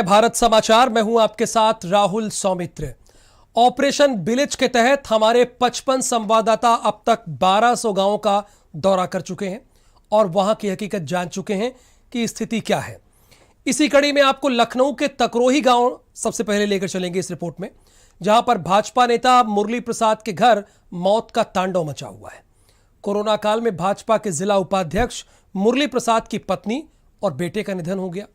भारत समाचार, मैं हूं आपके साथ राहुल सौमित्र। ऑपरेशन विलेज के तहत हमारे 55 संवाददाता अब तक 1200 गांवों का दौरा कर चुके हैं और वहां की हकीकत जान चुके हैं कि स्थिति क्या है। इसी कड़ी में आपको लखनऊ के तकरोही गांव सबसे पहले लेकर चलेंगे इस रिपोर्ट में, जहां पर भाजपा नेता मुरली प्रसाद के घर मौत का तांडव मचा हुआ है। कोरोना काल में भाजपा के जिला उपाध्यक्ष मुरली प्रसाद की पत्नी और बेटे का निधन हो गया।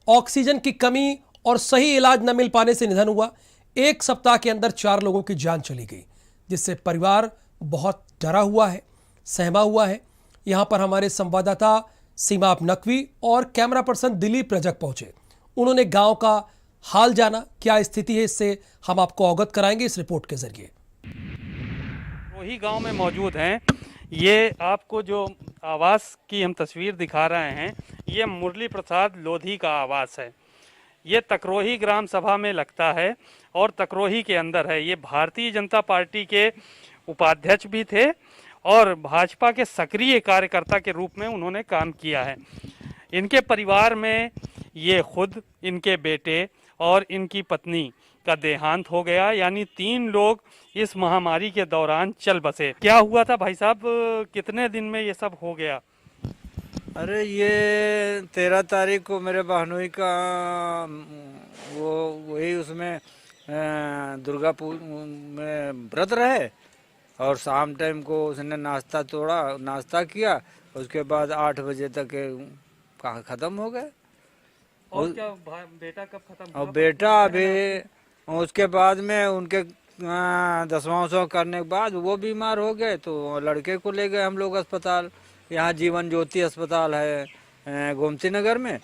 ऑक्सीजन की कमी और सही इलाज न मिल पाने से निधन हुआ। एक सप्ताह के अंदर 4 लोगों की जान चली गई, जिससे परिवार बहुत डरा हुआ है, सहमा हुआ है। यहां पर हमारे संवाददाता सीमा नकवी और कैमरा पर्सन दिलीप रजक पहुंचे। उन्होंने गांव का हाल जाना, क्या स्थिति है इससे हम आपको अवगत कराएंगे इस रिपोर्ट के जरिए। वही गांव में मौजूद हैं। ये आपको जो आवास की हम तस्वीर दिखा रहे हैं, ये मुरली प्रसाद लोधी का आवास है। ये तकरोही ग्राम सभा में लगता है और तकरोही के अंदर है। ये भारतीय जनता पार्टी के उपाध्यक्ष भी थे और भाजपा के सक्रिय कार्यकर्ता के रूप में उन्होंने काम किया है। इनके परिवार में ये खुद, इनके बेटे और इनकी पत्नी का देहांत हो गया, यानी 3 लोग इस महामारी के दौरान चल बसे। क्या हुआ था भाई साहब, कितने दिन में ये सब हो गया? अरे ये 13 तारीख को मेरे बहनोई का वही उसमें दुर्गा पूजा में व्रत रहे और शाम टाइम को उसने नाश्ता किया। उसके बाद 8 बजे तक कहाँ ख़त्म हो गए। और क्या बेटा कब खत्म हुआ? और बेटा अभी उसके बाद में उनके 10वां सौ करने के बाद वो बीमार हो गए, तो लड़के को ले गए हम लोग अस्पताल। यहाँ जीवन ज्योति अस्पताल है गोमती नगर में,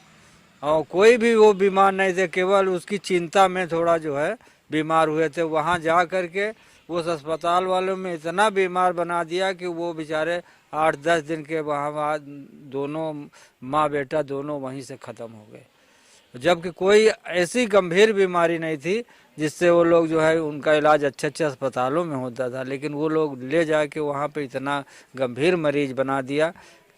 और कोई भी वो बीमार नहीं थे, केवल उसकी चिंता में थोड़ा जो है बीमार हुए थे। वहाँ जा कर के उस अस्पताल वालों में इतना बीमार बना दिया कि वो बेचारे 8-10 दिन के वहाँ दोनों माँ बेटा दोनों वहीं से ख़त्म हो गए, जबकि कोई ऐसी गंभीर बीमारी नहीं थी जिससे वो लोग जो है उनका इलाज अच्छे अस्पतालों में होता था। लेकिन वो लोग ले जाके वहाँ पे इतना गंभीर मरीज बना दिया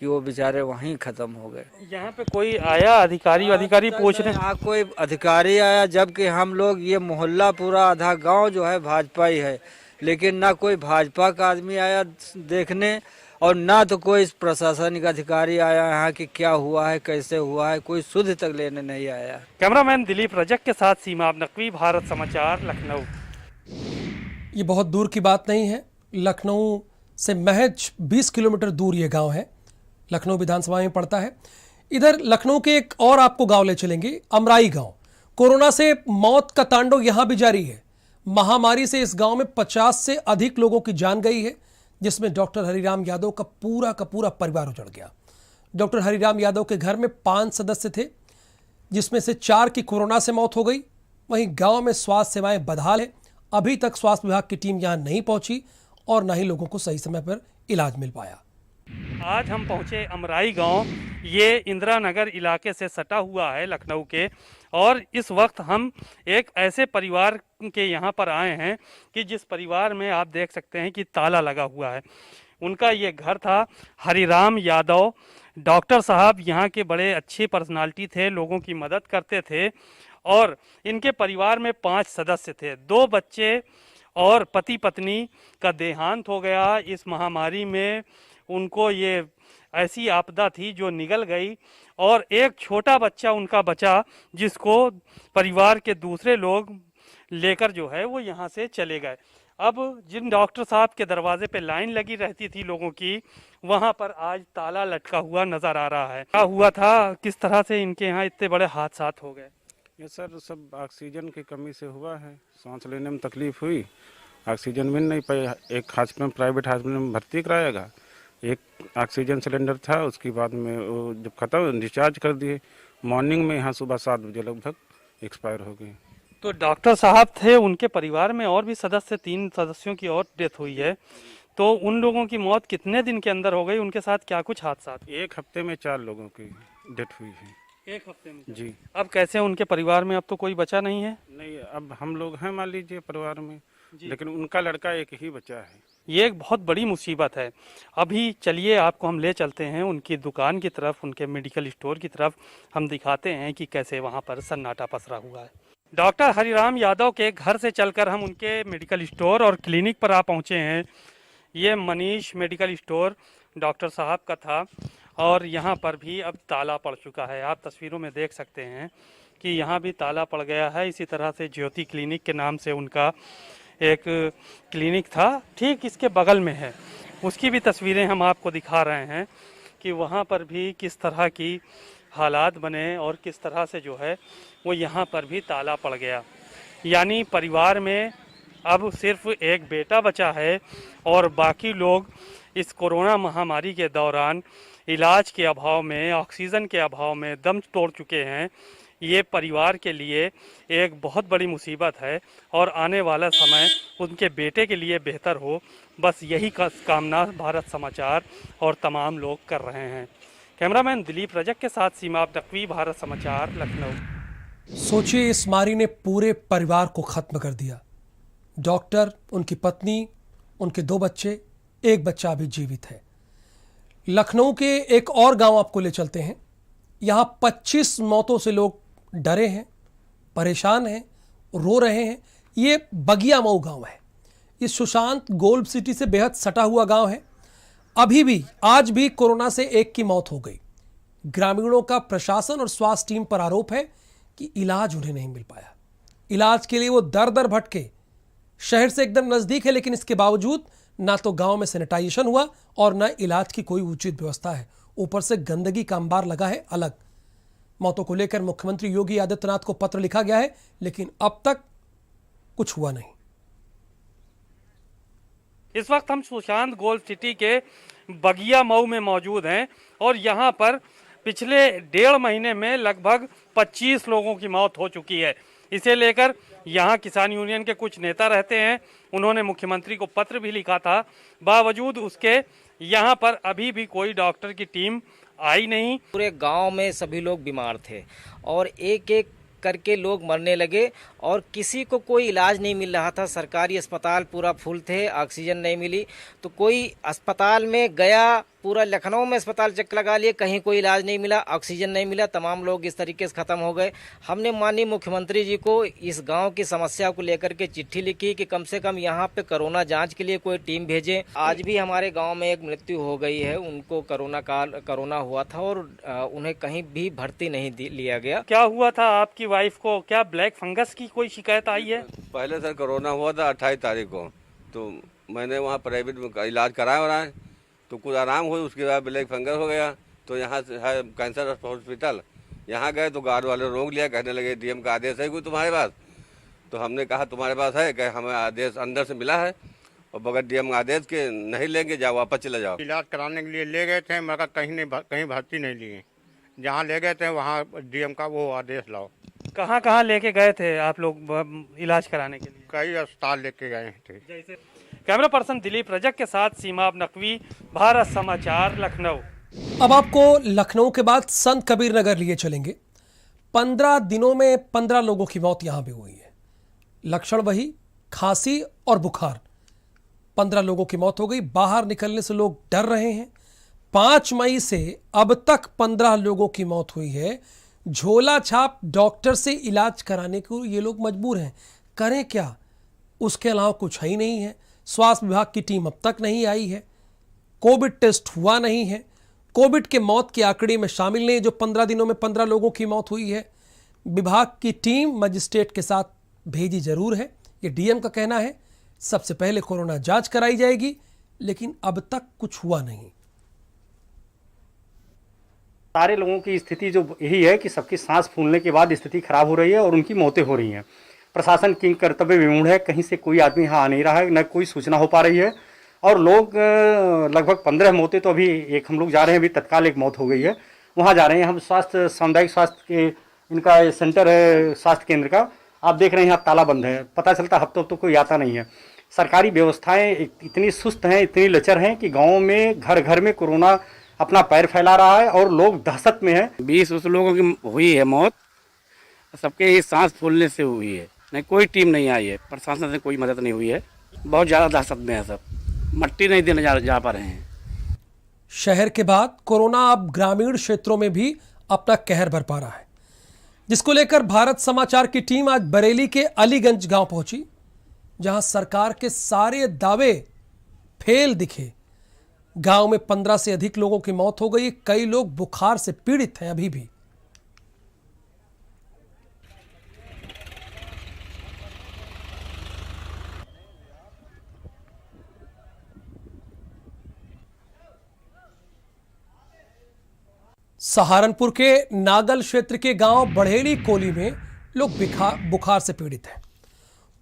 कि वो बेचारे वहीं ख़त्म हो गए। यहाँ पे कोई आया अधिकारी पूछने? यहाँ कोई अधिकारी आया, जबकि हम लोग ये मोहल्ला पूरा आधा गांव जो है भाजपा ही है, लेकिन ना कोई भाजपा का आदमी आया देखने और ना तो कोई प्रशासनिक अधिकारी आया यहाँ कि क्या हुआ है, कैसे हुआ है, कोई सुध तक लेने नहीं आया। कैमरामैन दिलीप रजक के साथ सीमा नकवी, भारत समाचार, लखनऊ। ये बहुत दूर की बात नहीं है। लखनऊ से महज 20 किलोमीटर दूर ये गांव है, लखनऊ विधानसभा में पड़ता है। इधर लखनऊ के एक और आपको गांव ले चलेंगे, अमराई गांव। कोरोना से मौत का तांडव यहां भी जारी है। महामारी से इस गांव में 50 से अधिक लोगों की जान गई है, जिसमें डॉक्टर हरिराम यादव का पूरा परिवार उजड़ गया। डॉक्टर हरिराम यादव के घर में 5 सदस्य थे, जिसमें से 4 की कोरोना से मौत हो गई। वहीं गांव में स्वास्थ्य सेवाएं बदहाल है। अभी तक स्वास्थ्य विभाग की टीम यहां नहीं पहुंची और न ही लोगों को सही समय पर इलाज मिल पाया। आज हम पहुंचे अमराई गांव। ये इंदिरा नगर इलाके से सटा हुआ है लखनऊ के, और इस वक्त हम एक ऐसे परिवार के यहाँ पर आए हैं कि जिस परिवार में आप देख सकते हैं कि ताला लगा हुआ है। उनका ये घर था। हरिराम यादव डॉक्टर साहब यहाँ के बड़े अच्छे पर्सनालिटी थे, लोगों की मदद करते थे, और इनके परिवार में 5 सदस्य थे, 2 बच्चे और पति पत्नी का देहांत हो गया इस महामारी में। उनको ये ऐसी आपदा थी जो निगल गई, और एक छोटा बच्चा उनका बचा, जिसको परिवार के दूसरे लोग लेकर जो है वो यहाँ से चले गए। अब जिन डॉक्टर साहब के दरवाजे पे लाइन लगी रहती थी लोगों की, वहाँ पर आज ताला लटका हुआ नजर आ रहा है। क्या हुआ था, किस तरह से इनके यहाँ इतने बड़े हादसा हो गए? ये सर सब ऑक्सीजन की कमी से हुआ है। सांस लेने में तकलीफ हुई, ऑक्सीजन मिल नहीं पाई। एक हॉस्पिटल, प्राइवेट हॉस्पिटल में भर्ती कराया गया। एक ऑक्सीजन सिलेंडर था, उसके बाद में वो जब खत्म डिस्चार्ज कर दिए। मॉर्निंग में यहाँ सुबह 7 बजे लगभग एक्सपायर हो गई। तो डॉक्टर साहब थे, उनके परिवार में और भी सदस्य, 3 सदस्यों की और डेथ हुई है। तो उन लोगों की मौत कितने दिन के अंदर हो गई? उनके साथ क्या कुछ हादसा? 1 हफ्ते में 4 लोगों की डेथ हुई है। 1 हफ्ते में जी। अब कैसे उनके परिवार में? अब तो कोई बचा नहीं है। नहीं, अब हम लोग हैं मान लीजिए परिवार में, लेकिन उनका लड़का एक ही बचा है। ये एक बहुत बड़ी मुसीबत है। अभी चलिए आपको हम ले चलते हैं उनकी दुकान की तरफ, उनके मेडिकल स्टोर की तरफ। हम दिखाते हैं कि कैसे वहाँ पर सन्नाटा पसरा हुआ है। डॉक्टर हरिराम यादव के घर से चलकर हम उनके मेडिकल स्टोर और क्लिनिक पर आ पहुँचे हैं। ये मनीष मेडिकल स्टोर डॉक्टर साहब का था और यहाँ पर भी अब ताला पड़ चुका है। आप तस्वीरों में देख सकते हैं कि यहाँ भी ताला पड़ गया है। इसी तरह से ज्योति क्लिनिक के नाम से उनका एक क्लिनिक था, ठीक इसके बगल में है। उसकी भी तस्वीरें हम आपको दिखा रहे हैं कि वहाँ पर भी किस तरह की हालात बने और किस तरह से जो है वो यहाँ पर भी ताला पड़ गया। यानी परिवार में अब सिर्फ एक बेटा बचा है और बाकी लोग इस कोरोना महामारी के दौरान इलाज के अभाव में, ऑक्सीजन के अभाव में दम तोड़ चुके हैं। ये परिवार के लिए एक बहुत बड़ी मुसीबत है और आने वाला समय उनके बेटे के लिए बेहतर हो, बस यही कामना भारत समाचार और तमाम लोग कर रहे हैं। कैमरामैन दिलीप रजक के साथ सीमा नकवी, भारत समाचार, लखनऊ। सोचिए, इस मारी ने पूरे परिवार को खत्म कर दिया। डॉक्टर, उनकी पत्नी, उनके 2 बच्चे, एक बच्चा अभी जीवित है। लखनऊ के एक और गांव आपको ले चलते हैं। यहां 25 मौतों से लोग डरे हैं, परेशान हैं, रो रहे हैं। ये बगिया मऊ गांव है। इस सुशांत गोल्ड सिटी से बेहद सटा हुआ गांव है। अभी भी, आज भी कोरोना से एक की मौत हो गई। ग्रामीणों का प्रशासन और स्वास्थ्य टीम पर आरोप है कि इलाज उन्हें नहीं मिल पाया। इलाज के लिए वो दर दर भटके। शहर से एकदम नजदीक है, लेकिन इसके बावजूद ना तो गांव में सैनिटाइजेशन हुआ और ना इलाज की कोई उचित व्यवस्था है। ऊपर से गंदगी का अंबार लगा है अलग। मौतों को लेकर मुख्यमंत्री योगी आदित्यनाथ को पत्र लिखा गया है, लेकिन अब तक कुछ हुआ नहीं। इस वक्त हम सुशांत गोल्ड सिटी के बगिया मऊ में मौजूद हैं और यहाँ पर पिछले 1.5 महीने में लगभग 25 लोगों की मौत हो चुकी है। इसे लेकर यहाँ किसान यूनियन के कुछ नेता रहते हैं। उन्होंने मुख्यमंत्री को पत्र भी लिखा था। बावजूद उसके यहाँ पर अभी भी कोई डॉक्टर की टीम आई नहीं। पूरे गांव में सभी लोग बीमार थे और एक एक करके लोग मरने लगे और किसी को कोई इलाज नहीं मिल रहा था। सरकारी अस्पताल पूरा फुल थे, ऑक्सीजन नहीं मिली तो कोई अस्पताल में गया, पूरा लखनऊ में अस्पताल चक्कर लगा लिए, कहीं कोई इलाज नहीं मिला, ऑक्सीजन नहीं मिला, तमाम लोग इस तरीके से ख़त्म हो गए। हमने माननीय मुख्यमंत्री जी को इस गांव की समस्या को लेकर के चिट्ठी लिखी कि कम से कम यहां पे कोरोना जांच के लिए कोई टीम भेजें। आज भी हमारे गांव में एक मृत्यु हो गई है, उनको कोरोना हुआ था और उन्हें कहीं भी भर्ती नहीं लिया गया। क्या हुआ था आपकी वाइफ को? क्या ब्लैक फंगस की कोई शिकायत आई है? पहले सर कोरोना हुआ था 28 तारीख को, तो मैंने वहाँ प्राइवेट में इलाज कराया हो रहा है, तो कुछ आराम हुई। उसके बाद ब्लैक फंगस हो गया, तो यहाँ से है कैंसर हॉस्पिटल, यहाँ गए तो गार्ड वाले रोक लिया। कहने लगे डीएम का आदेश है कोई तुम्हारे पास? तो हमने कहा तुम्हारे पास है? कहे हमें आदेश अंदर से मिला है और बगैर डीएम आदेश के नहीं लेंगे, जाओ वापस चले जाओ। इलाज कराने के लिए ले गए थे मगर कहीं भर्ती नहीं लिए। जहाँ ले गए थे वहाँ डीएम का वो आदेश लाओ। कहाँ लेके गए थे आप लोग इलाज कराने के लिए? कई अस्पताल लेके गए थे। जैसे कैमरा पर्सन दिलीप रजक के साथ सीमा नकवी, भारत समाचार, लखनऊ। अब आपको लखनऊ के बाद संत कबीर नगर लिए चलेंगे। 15 दिनों में 15 लोगों की मौत यहां भी हुई है। लक्षण वही, खांसी और बुखार। 15 लोगों की मौत हो गई। बाहर निकलने से लोग डर रहे हैं। 5 मई से अब तक 15 लोगों की मौत हुई है। झोला छाप डॉक्टर से इलाज कराने को ये लोग मजबूर हैं। करें क्या? उसके अलावा कुछ है ही नहीं है। स्वास्थ्य विभाग की टीम अब तक नहीं आई है। कोविड टेस्ट हुआ नहीं है। कोविड के मौत के आंकड़े में शामिल नहीं, जो 15 दिनों में 15 लोगों की मौत हुई है। विभाग की टीम मजिस्ट्रेट के साथ भेजी जरूर है, ये डीएम का कहना है। सबसे पहले कोरोना जांच कराई जाएगी, लेकिन अब तक कुछ हुआ नहीं। सारे लोगों की स्थिति जो यही है कि सबकी सांस फूलने के बाद स्थिति खराब हो रही है और उनकी मौतें हो रही हैं। प्रशासन की कर्तव्य विमूढ़ है, कहीं से कोई आदमी यहाँ आ नहीं रहा है, न कोई सूचना हो पा रही है। और लोग लगभग 15 मौतें तो अभी एक हम लोग जा रहे हैं, अभी तत्काल एक मौत हो गई है, वहाँ जा रहे हैं हम। स्वास्थ्य सामुदायिक स्वास्थ्य के इनका सेंटर है स्वास्थ्य केंद्र का, आप देख रहे हैं यहाँ ताला बंद है। पता चलता हफ्तों तो कोई आता नहीं है। सरकारी व्यवस्थाएं इतनी सुस्त हैं, इतनी लचर हैं कि गाँव में घर घर में कोरोना अपना पैर फैला रहा है और लोग दहशत में हैं। 20 लोगों की हुई है मौत, सबके ही सांस फूलने से हुई है। नहीं कोई टीम नहीं आई है, प्रशासन से कोई मदद नहीं हुई है। बहुत ज़्यादा दहशत में है सब, मट्टी नहीं देने जा पा रहे हैं। शहर के बाद कोरोना अब ग्रामीण क्षेत्रों में भी अपना कहर बरपा रहा है, जिसको लेकर भारत समाचार की टीम आज बरेली के अलीगंज गांव पहुंची, जहां सरकार के सारे दावे फेल दिखे। गांव में 15 से अधिक लोगों की मौत हो गई, कई लोग बुखार से पीड़ित हैं अभी भी। सहारनपुर के नागल क्षेत्र के गांव बढ़ेड़ी कोली में लोग बुखार से पीड़ित हैं।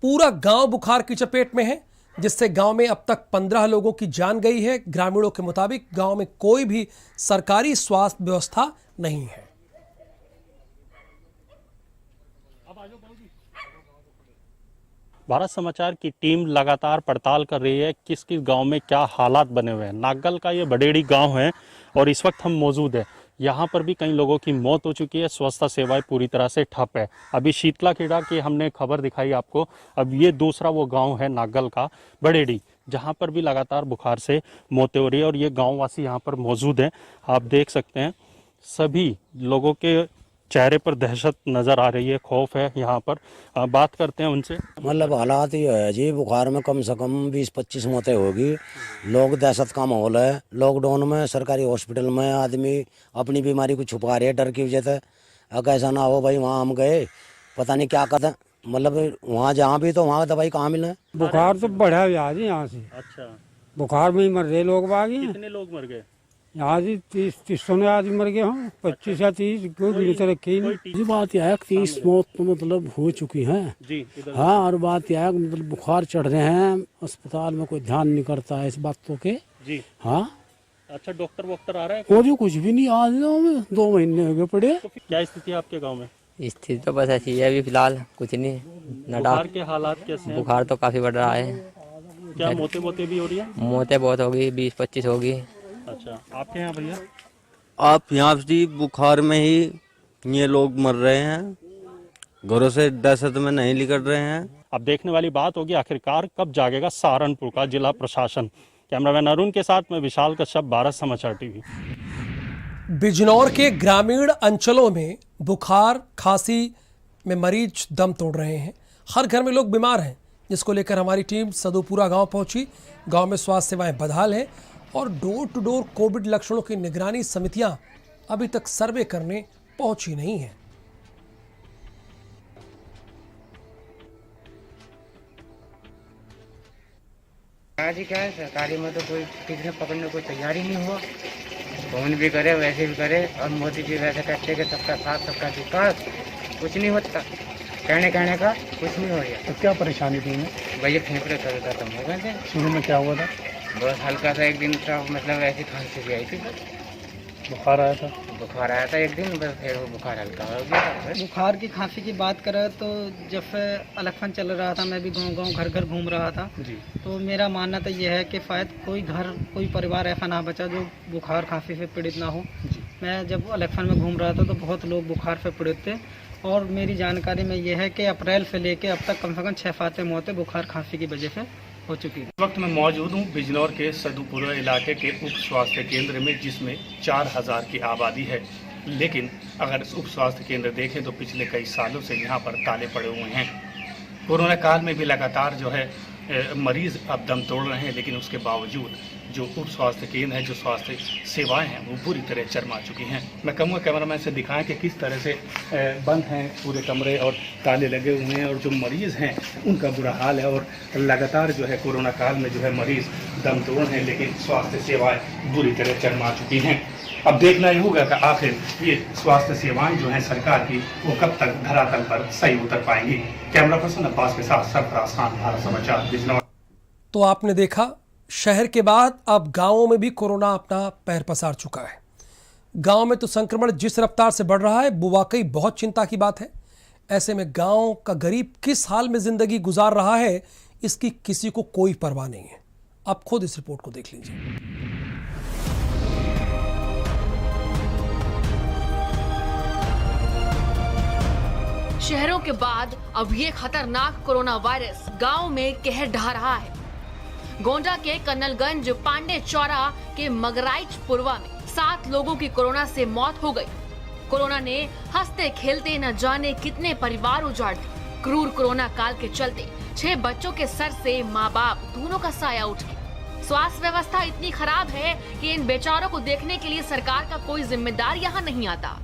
पूरा गांव बुखार की चपेट में है, जिससे गांव में अब तक 15 लोगों की जान गई है। ग्रामीणों के मुताबिक गांव में कोई भी सरकारी स्वास्थ्य व्यवस्था नहीं है। भारत समाचार की टीम लगातार पड़ताल कर रही है किस किस गांव में क्या हालात बने हुए हैं। नागल का ये बडेड़ी गांव है और इस वक्त हम मौजूद हैं। यहाँ पर भी कई लोगों की मौत हो चुकी है, स्वास्थ्य सेवाएं पूरी तरह से ठप है। अभी शीतला खेड़ा की हमने खबर दिखाई आपको। अब ये दूसरा वो गांव है नागल का बडेड़ी, जहाँ पर भी लगातार बुखार से मौतें हो रही है और ये गाँववासी यहाँ पर मौजूद हैं। आप देख सकते हैं सभी लोगों के चेहरे पर दहशत नजर आ रही है, खौफ है। यहाँ पर बात करते हैं उनसे। मतलब हालात ये है जी, बुखार में कम से कम 20-25 मौतें होगी। लोग दहशत का माहौल है। लॉकडाउन में सरकारी हॉस्पिटल में आदमी अपनी बीमारी को छुपा रहे हैं डर की वजह से। अगर ऐसा ना हो भाई, वहाँ हम गए पता नहीं क्या करते, मतलब वहाँ जहाँ भी तो वहाँ दवाई कहाँ मिले। बुखार तो बढ़ा हुआ है यहाँ से। अच्छा, बुखार में ही मर रहे लोग बागी। कितने लोग मर गए यहाँ जी? 30 आदमी मर गए हों, 25 या 30 कोई तरक्की नहीं। जी बात यह है 30 मौत तो मतलब हो चुकी हैं जी। हाँ, और बात यह है मतलब बुखार चढ़ रहे हैं, अस्पताल में कोई ध्यान नहीं करता है इस बातों के जी। हाँ, अच्छा, डॉक्टर वॉक्टर आ रहा है? कोई कुछ भी नहीं, आज में 2 महीने हो गए पड़े। तो क्या स्थिति है आपके गाँव में? स्थिति तो बस ऐसी है अभी फिलहाल, कुछ नहीं। बुखार के हालात कैसे हैं? बुखार तो काफी बढ़ रहा है। क्या मौतें भी हो रही है? मौतें बहुत होगी, 20-25 होगी। अच्छा, आपके यहाँ भैया? आप यहाँ जी बुखार में ही ये लोग मर रहे हैं, घरों से दहशत में नहीं निकल रहे हैं। अब देखने वाली बात होगी आखिरकार कब जागेगा सहारनपुर का जिला प्रशासन। कैमरामैन अरुण के साथ में विशाल कश्यप, भारत समाचार टीवी। बिजनौर के ग्रामीण अंचलों में बुखार खांसी में मरीज दम तोड़ रहे हैं। हर घर में लोग बीमार हैं, जिसको लेकर हमारी टीम सदुपुरा गांव पहुंची। गांव में स्वास्थ्य सेवाएं बदहाल हैं और डोर टू डोर कोविड लक्षणों की निगरानी समितियां अभी तक सर्वे करने पहुंची नहीं है। जी क्या है, सरकारी में तो कोई किसी ने पकड़ने को तैयार ही नहीं हुआ। फोन भी करे, वैसे भी करे, और मोदी जी वैसे कहते हैं कि सबका साथ सबका विकास, कुछ नहीं होता। कहने का कुछ नहीं हो रहा। तो क्या परेशानी थी उन्हें? भैया फेफड़े खत्म हो गए थे। शुरू में क्या हुआ था? बहुत हल्का सा एक दिन था, मतलब ऐसी खांसी भी आई थी। बुखार आया था? बुखार आया था एक दिन, बस फिर वो बुखार हल्का हो गया। बुखार की खांसी की बात करें तो जब से इलेक्शन चल रहा था, मैं भी गांव घर घर घूम रहा था जी। तो मेरा मानना तो ये है कि शायद कोई परिवार ऐसा ना बचा जो बुखार खांसी से पीड़ित ना हो जी। मैं जब इलेक्शन में घूम रहा था तो बहुत लोग बुखार से पीड़ित थे, और मेरी जानकारी में ये है कि अप्रैल से लेकर अब तक कम से कम 6-7 मौतें बुखार खांसी की वजह से हो चुकी है। इस वक्त मैं मौजूद हूँ बिजनौर के सदुपुरा इलाके के उप स्वास्थ्य केंद्र में, जिसमें 4000 की आबादी है। लेकिन अगर इस उप स्वास्थ्य केंद्र देखें तो पिछले कई सालों से यहाँ पर ताले पड़े हुए हैं। कोरोना काल में भी लगातार जो है मरीज अब दम तोड़ रहे हैं, लेकिन उसके बावजूद जो उप स्वास्थ्य केंद्र है, जो स्वास्थ्य सेवाएं हैं, वो पूरी तरह चरमा चुकी हैं। मैं कहूँगा कैमरामैन से दिखाएं कि किस तरह से बंद हैं पूरे कमरे और ताले लगे हुए हैं, और जो मरीज़ हैं उनका बुरा हाल है। और लगातार जो है कोरोना काल में जो है मरीज़ दम तोड़ हैं, लेकिन स्वास्थ्य सेवाएं बुरी तरह चरमा चुकी हैं। अब देखना ही होगा कि आखिर ये स्वास्थ्य सेवाएं जो हैं सरकार की, वो कब तक धरातल पर सही उतर पाएंगी। कैमरा पर्सन अब्बास के साथ सरफराज खान, भारत समाचार, बिजनौर। तो आपने देखा, शहर के बाद अब गांवों में भी कोरोना अपना पैर पसार चुका है। गांव में तो संक्रमण जिस रफ्तार से बढ़ रहा है, वो वाकई बहुत चिंता की बात है। ऐसे में गांव का गरीब किस हाल में जिंदगी गुजार रहा है, इसकी किसी को कोई परवाह नहीं है। आप खुद इस रिपोर्ट को देख लीजिए। शहरों के बाद अब ये खतरनाक कोरोना वायरस गांव में कहर ढा रहा है। गोंडा के कन्नलगंज पांडे चौरा के मगराइच पुरवा में 7 लोगों की कोरोना से मौत हो गई। कोरोना ने हंसते खेलते न जाने कितने परिवार उजाड़ दिए। क्रूर कोरोना काल के चलते 6 बच्चों के सर से माँ बाप दोनों का साया उठ गया। स्वास्थ्य व्यवस्था इतनी खराब है कि इन बेचारों को देखने के लिए सरकार का कोई जिम्मेदार यहाँ नहीं आता।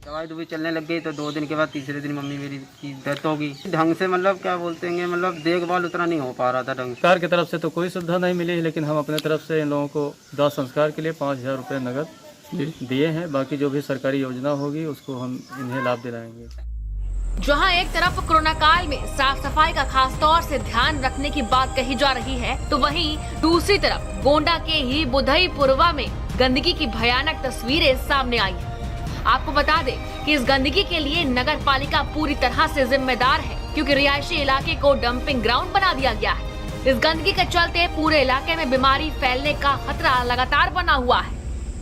दवाई भी चलने लग गई तो 2 दिन के बाद तीसरे दिन मम्मी मेरी की डेथ हो गई। ढंग से मतलब क्या बोलते हैं, मतलब देखभाल उतना नहीं हो पा रहा था ढंग से। सरकार की तरफ से तो कोई सुविधा नहीं मिली, लेकिन हम अपने तरफ से इन लोगों को दाह संस्कार के लिए 5000 रुपये नगद दिए हैं। बाकी जो भी सरकारी योजना होगी उसको हम इन्हें लाभ दिलाएंगे। जहां एक तरफ कोरोना काल में साफ सफाई का खास तौर से ध्यान रखने की बात कही जा रही है, तो वहीं दूसरी तरफ गोंडा के ही बुधई पुरवा में गंदगी की भयानक तस्वीरें सामने आई है। आपको बता दें कि इस गंदगी के लिए नगर पालिका पूरी तरह से जिम्मेदार है, क्योंकि रिहायशी इलाके को डंपिंग ग्राउंड बना दिया गया है। इस गंदगी के चलते पूरे इलाके में बीमारी फैलने का खतरा लगातार बना हुआ है।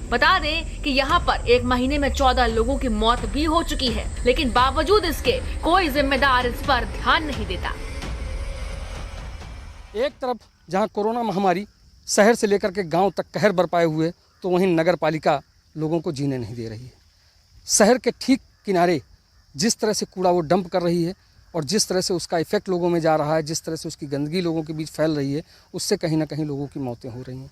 बता दें कि यहाँ पर एक महीने में 14 लोगों की मौत भी हो चुकी है, लेकिन बावजूद इसके कोई जिम्मेदार इस पर ध्यान नहीं देता। एक तरफ जहाँ कोरोना महामारी शहर से लेकर के गांव तक कहर बरपाए हुए, तो वहीं नगर पालिका लोगों को जीने नहीं दे रही है। शहर के ठीक किनारे जिस तरह से कूड़ा वो डंप कर रही है और जिस तरह से उसका इफेक्ट लोगों में जा रहा है, जिस तरह से उसकी गंदगी लोगों के बीच फैल रही है, उससे कहीं ना कहीं लोगों की मौतें हो रही हैं।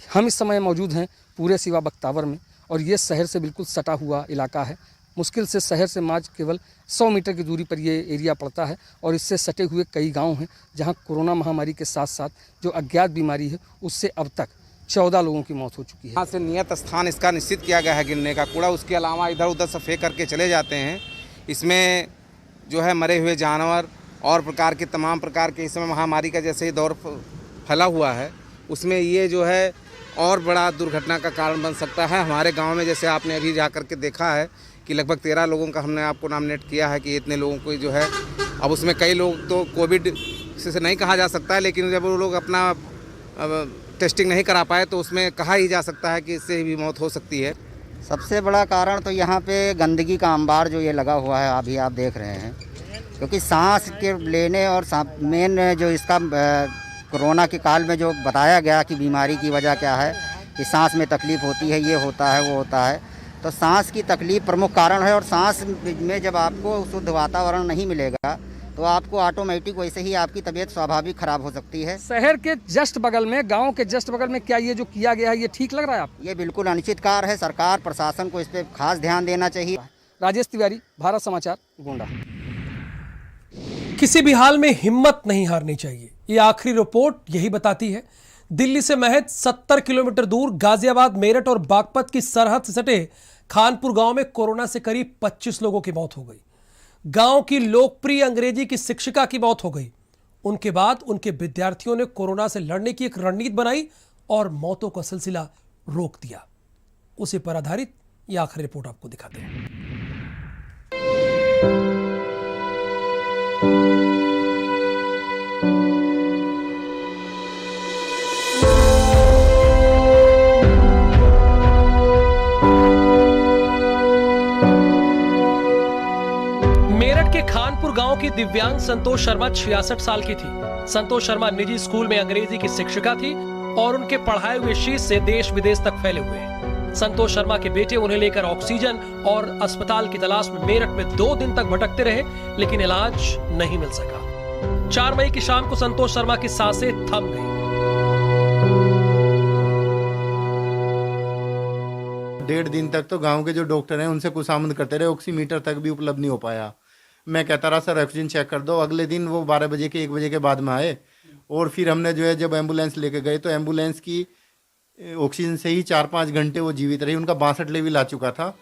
हम इस समय मौजूद हैं पूरे सिवा बख्तावर में, और ये शहर से बिल्कुल सटा हुआ इलाका है। मुश्किल से शहर से मात्र केवल 100 मीटर की दूरी पर ये एरिया पड़ता है, और इससे सटे हुए कई गाँव हैं जहाँ कोरोना महामारी के साथ साथ जो अज्ञात बीमारी है उससे अब तक 14 लोगों की मौत हो चुकी है। यहाँ से नियत स्थान इसका निश्चित किया गया है गिरने का कूड़ा, उसके अलावा इधर उधर से फेंक करके चले जाते हैं। इसमें जो है मरे हुए जानवर और प्रकार के तमाम प्रकार के इस समय महामारी का जैसे दौर फैला हुआ है, उसमें ये जो है और बड़ा दुर्घटना का कारण बन सकता है। हमारे गांव में जैसे आपने अभी जा कर के देखा है कि लगभग 13 लोगों का हमने आपको नॉमिनेट किया है कि इतने लोगों को जो है, अब उसमें कई लोग तो कोविड से नहीं कहा जा सकता है, लेकिन जब वो लोग अपना टेस्टिंग नहीं करा पाए तो उसमें कहा ही जा सकता है कि इससे भी मौत हो सकती है। सबसे बड़ा कारण तो यहाँ पे गंदगी का अंबार जो ये लगा हुआ है अभी आप देख रहे हैं, क्योंकि सांस के लेने और मेन जो इसका कोरोना के काल में जो बताया गया कि बीमारी की वजह क्या है कि सांस में तकलीफ़ होती है, ये होता है वो होता है, तो सांस की तकलीफ़ प्रमुख कारण है। और सांस में जब आपको शुद्ध वातावरण नहीं मिलेगा तो आपको ऑटोमेटिक वैसे ही आपकी तबीयत स्वाभाविक खराब हो सकती है। शहर के जस्ट बगल में, गांव के जस्ट बगल में क्या ये जो किया गया है ये ठीक लग रहा है आपको? ये बिल्कुल अनुचित कार्य है। सरकार प्रशासन को इस पर खास ध्यान देना चाहिए। राजेश तिवारी, भारत समाचार, गोंडा। किसी भी हाल में हिम्मत नहीं हारनी चाहिए, ये आखिरी रिपोर्ट यही बताती है। दिल्ली से महज 70 किलोमीटर दूर गाजियाबाद, मेरठ और बागपत की सरहद से सटे खानपुर गांव में कोरोना से करीब 25 लोगों की मौत हो गई। गांव की लोकप्रिय अंग्रेजी की शिक्षिका की मौत हो गई। उनके बाद उनके विद्यार्थियों ने कोरोना से लड़ने की एक रणनीति बनाई और मौतों का सिलसिला रोक दिया। उसी पर आधारित यह आखिरी रिपोर्ट आपको दिखाते हैं। खानपुर गांव की दिव्यांग संतोष शर्मा 66 साल की थी। संतोष शर्मा निजी स्कूल में अंग्रेजी की शिक्षिका थी और उनके पढ़ाए हुए शीश से देश विदेश तक फैले हुए हैं। संतोष शर्मा के बेटे उन्हें लेकर ऑक्सीजन और अस्पताल की तलाश में मेरठ में 2 दिन तक भटकते रहे, लेकिन इलाज नहीं मिल सका। 4 मई की शाम को संतोष शर्मा की सांसें थम गई। 1.5 दिन तक तो गांव के जो डॉक्टर हैं उनसे खुशामद करते रहे, ऑक्सीमीटर तक भी उपलब्ध नहीं हो पाया। मैं कहता रहा सर ऑक्सीजन चेक कर दो। अगले दिन वो 12 बजे के 1 बजे के बाद में आए, और फिर हमने जो है जब एम्बुलेंस लेके गए तो एम्बुलेंस की ऑक्सीजन से ही 4-5 घंटे वो जीवित रही। उनका 62 लेवल आ चुका था।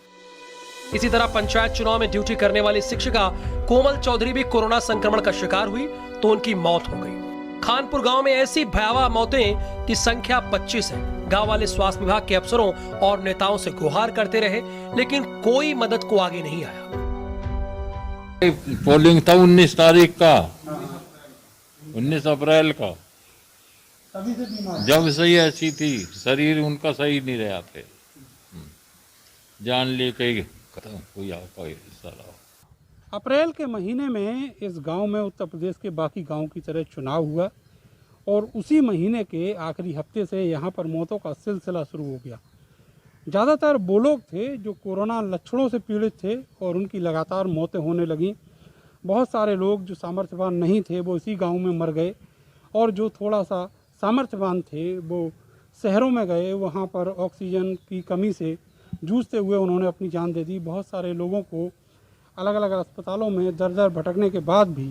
इसी तरह पंचायत चुनाव में ड्यूटी करने वाली शिक्षिका कोमल चौधरी भी कोरोना संक्रमण का शिकार हुई तो उनकी मौत हो गई। खानपुर गांव में ऐसी भयावह मौतें की संख्या 25 है। गांव वाले स्वास्थ्य विभाग के अफसरों और नेताओं से गुहार करते रहे, लेकिन कोई मदद को आगे नहीं आया। पोलिंग था 19 तारीख का, 19 अप्रैल का, जब सही ऐसी थी, शरीर उनका सही नहीं रहा थे, जान ले कहीं खत्म हुआ कोई सारा। अप्रैल के महीने में इस गांव में उत्तर प्रदेश के बाकी गांव की तरह चुनाव हुआ और उसी महीने के आखिरी हफ्ते से यहाँ पर मौतों का सिलसिला शुरू हो गया। ज़्यादातर वो लोग थे जो कोरोना लक्षणों से पीड़ित थे और उनकी लगातार मौतें होने लगीं। बहुत सारे लोग जो सामर्थ्यवान नहीं थे वो इसी गांव में मर गए, और जो थोड़ा सा सामर्थ्यवान थे वो शहरों में गए। वहाँ पर ऑक्सीजन की कमी से जूझते हुए उन्होंने अपनी जान दे दी। बहुत सारे लोगों को अलग अलग अस्पतालों में दर दर भटकने के बाद भी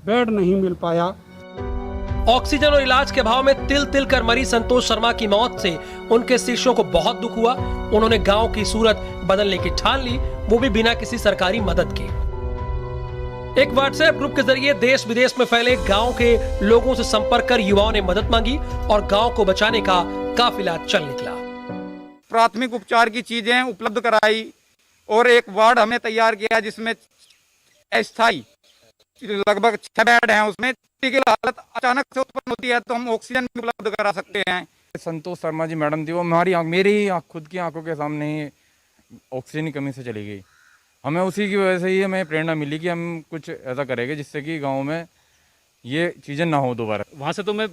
बेड नहीं मिल पाया। ऑक्सीजन और इलाज के अभाव में तिल तिल कर मरी संतोष शर्मा की मौत से उनके शिष्यों को बहुत दुख हुआ। उन्होंने गांव की सूरत बदलने की ठान ली, वो भी बिना किसी सरकारी मदद के। एक व्हाट्सएप ग्रुप के जरिए देश विदेश में फैले गांव के लोगों से संपर्क कर युवाओं ने मदद मांगी और गांव को बचाने का काफिला चल निकला। प्राथमिक उपचार की चीजें उपलब्ध कराई और एक वार्ड हमने तैयार किया जिसमें अस्थायी लगभग 6 बेड हैं। उसमें की हालत अचानक से उत्पन्न होती है तो हम ऑक्सीजन भी उपलब्ध करा सकते हैं। संतोष शर्मा जी मैडम थी, वो मेरी खुद की आंखों के सामने ही ऑक्सीजन की कमी से चली गई। हमें उसी की वजह से ही हमें प्रेरणा मिली कि हम कुछ ऐसा करेंगे जिससे कि गांव में ये चीज़ें ना हो दोबारा। वहाँ से तो मैं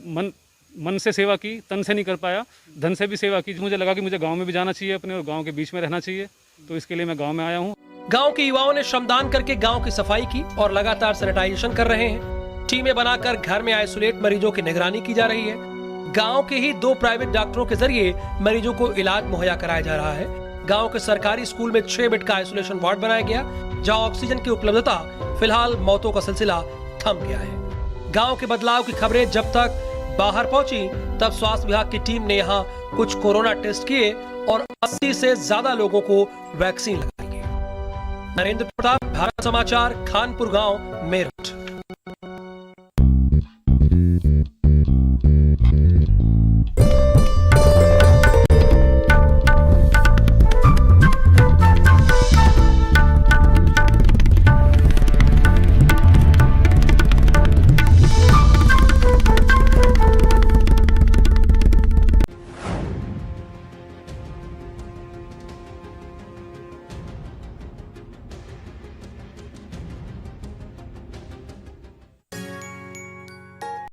मन से सेवा की, तन से नहीं कर पाया, धन से भी सेवा की। मुझे लगा कि मुझे गांव में भी जाना चाहिए, अपने और गांव के बीच में रहना चाहिए, तो इसके लिए मैं गांव में आया हूँ। गांव के युवाओं ने श्रमदान करके गांव की सफाई की और लगातार सैनिटाइजेशन कर रहे हैं। टीमें बनाकर घर में आइसोलेट मरीजों की निगरानी की जा रही है। गांव के ही 2 प्राइवेट डॉक्टरों के जरिए मरीजों को इलाज मुहैया कराया जा रहा है। गांव के सरकारी स्कूल में 6 बेड का आइसोलेशन वार्ड बनाया गया, जहां ऑक्सीजन की उपलब्धता फिलहाल मौतों का सिलसिला थम गया है। गांव के बदलाव की खबरें जब तक बाहर पहुंची तब स्वास्थ्य विभाग की टीम ने यहां कुछ कोरोना टेस्ट किए और 80 से ज्यादा लोगों को वैक्सीन लगाई गई। नरेंद्र प्रताप, भारत समाचार, खानपुर गांव, मेरठ।